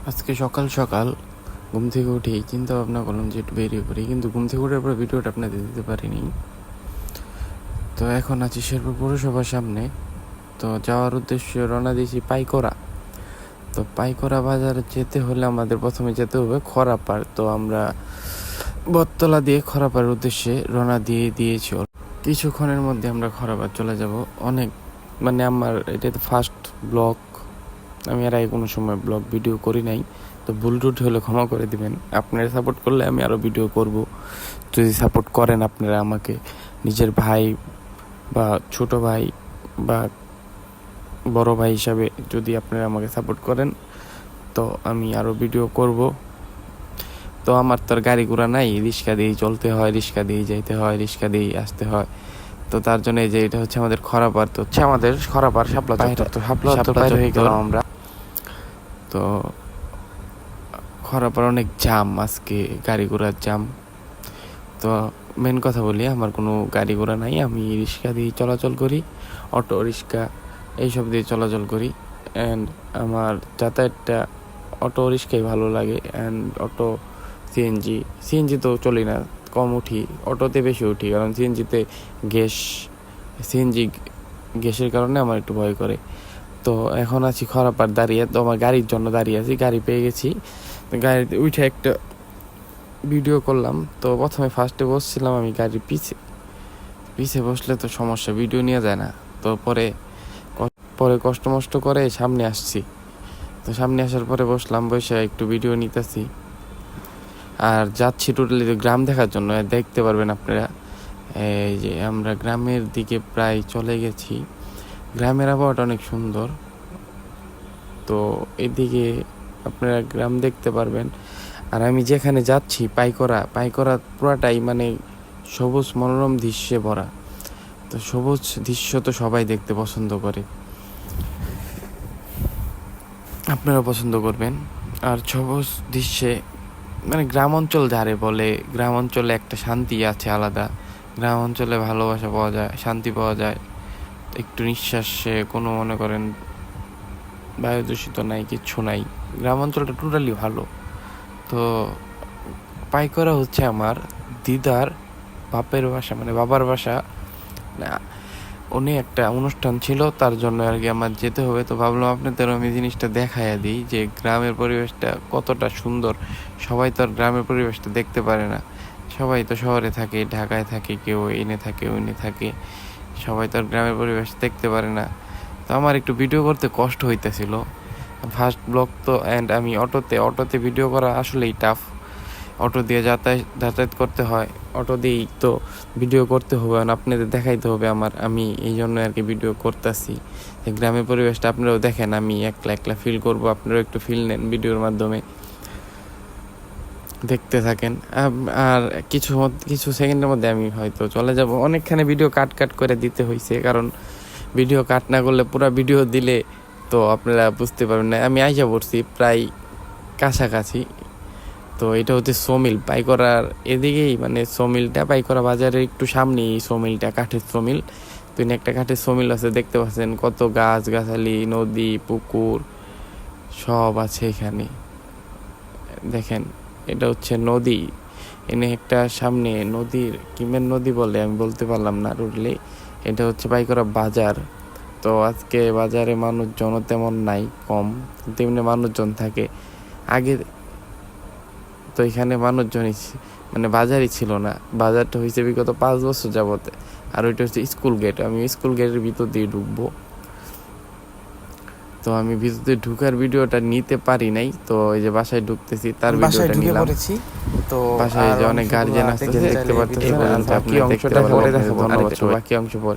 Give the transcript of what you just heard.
আজকে সকাল সকাল ঘুম থেকে উঠেই চিন্তা ভাবনা করলাম যে একটু বেরিয়ে পড়ি, কিন্তু ঘুম থেকে উঠার পর ভিডিওটা আপনাদের দিতে পারিনি। তো এখন আছি শেরপুর পৌরসভার সামনে। তো যাওয়ার উদ্দেশ্যে রওনা দিয়েছি পাইকরা। তো পাইকরা বাজারে যেতে হলে আমাদের প্রথমে যেতে হবে খরাপাড়। তো আমরা বটতলা দিয়ে খরাপাড়ের উদ্দেশ্যে রওনা দিয়েছি। কিছুক্ষণের মধ্যে আমরা খরাপাড় চলে যাব। অনেক আমার এটা তো ফার্স্ট ব্লগ, আমি আর আগে কোনো সময় ব্লগ ভিডিও করি নাই। তো ভুল টুটি হলে ক্ষমা করে দিবেন। আপনারা সাপোর্ট করলে আমি আরও ভিডিও করব। যদি সাপোর্ট করেন আপনারা আমাকে, নিজের ভাই বা ছোট ভাই বা বড় ভাই হিসাবে যদি আপনারা আমাকে সাপোর্ট করেন, তো আমি আরও ভিডিও করব। তো আমার তো আর গাড়ি ঘোড়া নাই, রিক্সা দিয়েই চলতে হয়, রিক্সা দিয়েই যাইতে হয়, রিক্সা দিয়েই আসতে হয়। তো তার জন্য এই যে এটা হচ্ছে আমাদের খরাপাড়। তো হচ্ছে আমাদের খরাপাড় শাপলা হয়ে গেলাম আমরা। তো খরাপাড় অনেক জাম, আজকে গাড়ি ঘোড়ার জাম। তো মেন কথা বলি, আমার কোনো গাড়ি ঘোড়া নাই, আমি রিক্সা দিয়ে চলাচল করি, অটো রিক্সা এইসব দিয়ে চলাচল করি। অ্যান্ড আমার যাতায়াতটা অটো রিক্সাই ভালো লাগে। অ্যান্ড অটো সিএনজি তো চলি না, কম উঠি, অটোতে বেশি উঠি, কারণ সিএনজি গ্যাসের কারণে আমার একটু ভয় করে। তো এখন আছি খরাপাড় দাঁড়িয়ে। তো আমার গাড়ির জন্য দাঁড়িয়ে আছি, গাড়ি পেয়ে গেছি। গাড়িতে উঠে একটা ভিডিও করলাম। তো প্রথমে ফার্স্টে বসছিলাম আমি গাড়ির পিছে বসলে তো সমস্যা, ভিডিও নিয়ে যায় না। তো পরে কষ্ট মষ্ট করে সামনে আসছি। তো সামনে আসার পরে বসলাম, বসে একটু ভিডিও নিতেছি। আর যাচ্ছি টোটালি গ্রাম দেখার জন্য, দেখতে পারবেন আপনারা। এই যে আমরা গ্রামের দিকে প্রায় চলে গেছি। গ্রামের আবহাওয়াটা অনেক সুন্দর। তো এদিকে আপনারা গ্রাম দেখতে পারবেন। আর আমি যেখানে যাচ্ছি পাইকরা পুরাটাই সবুজ মনোরম দৃশ্যে ভরা। তো সবুজ দৃশ্য তো সবাই দেখতে পছন্দ করে, আপনারা পছন্দ করবেন। আর সবুজ দৃশ্যে গ্রাম অঞ্চল যারে বলে, গ্রাম অঞ্চলে একটা শান্তি আছে আলাদা। গ্রাম অঞ্চলে ভালোবাসা পাওয়া যায়, শান্তি পাওয়া যায়। একটু নিঃশ্বাসে কোনো মনে করেন বায়ু দূষিত নাই, কিচ্ছু নাই। গ্রাম অঞ্চলটা টোটালি ভালো। তো পাইকরা হচ্ছে আমার দিদার বাপের বাসা, বাবার বাসা। উনি একটা অনুষ্ঠান ছিল, তার জন্য আর কি আমার যেতে হবে। তো ভাবলাম আপনাদের আমি জিনিসটা দেখাইয়া দিই যে গ্রামের পরিবেশটা কতটা সুন্দর। সবাই তো আর গ্রামের পরিবেশটা দেখতে পারে না, সবাই তো শহরে থাকে, ঢাকায় থাকে, কেউ এনে থাকে ওইনে থাকে, সবাই তো আর গ্রামের পরিবেশ দেখতে পারে না। তো আমার একটু ভিডিও করতে কষ্ট হইতেছিল, ফার্স্ট ব্লগ তো। অ্যান্ড আমি অটোতে ভিডিও করা আসলেই টাফ। অটো দিয়ে যাতায়াত করতে হয়, অটো দিয়েই তো ভিডিও করতে হবে, আপনাদের দেখাইতে হবে আমি এই জন্য আর কি ভিডিও করতেছি। গ্রামের পরিবেশটা আপনারাও দেখেন, আমি একলা ফিল করব, আপনারাও একটু ফিল নেন ভিডিওর মাধ্যমে, দেখতে থাকেন। আর কিছু সেকেন্ডের মধ্যে আমি হয়তো চলে যাব। অনেকখানি ভিডিও কাট করে দিতে হয়েছে, কারণ ভিডিও কাট না করলে পুরো ভিডিও দিলে তো আপনারা বুঝতে পারবেন না। আমি আইসা পড়ছি প্রায় কাছাকাছি। তো এটা হচ্ছে সমিল পাইকরার এদিকেই, সমিলটা পাইকরা বাজারের একটু সামনেই এই সমিলটা, কাঠের সমিল। তো একটা কাঠের সমিল আছে, দেখতে পাচ্ছেন কত গাছগাছালি, নদী পুকুর সব আছে এখানে। দেখেন, এটা হচ্ছে নদী। এনে একটা সামনে নদীর কিমের নদী বলে, আমি বলতে পারলাম না রুটলি। এটা হচ্ছে পাইকরা বাজার। তো আজকে বাজারে মানুষজন তেমন নাই, কম, তেমনি মানুষজন থাকে। আগে তো এখানে মানুষজনই বাজারই ছিল না। বাজারটা হয়েছে বিগত 5 বছর যাবতে। আর ওইটা হচ্ছে স্কুল গেট, আমি স্কুল গেটের ভিতর দিয়ে ঢুকবো। তো আমি ভিতর দিয়ে ঢুকার ভিডিওটা নিতে পারি নাই। তো এই যে বাসায় ঢুকতেছি, তার ভিডিওটা নিলাম। তো বাসায় যে অনেক গার্জিয়ান আছে দেখতে পাচ্ছেন, বাকি অংশটা পরে দেখাবো। বাকি অংশ পরে।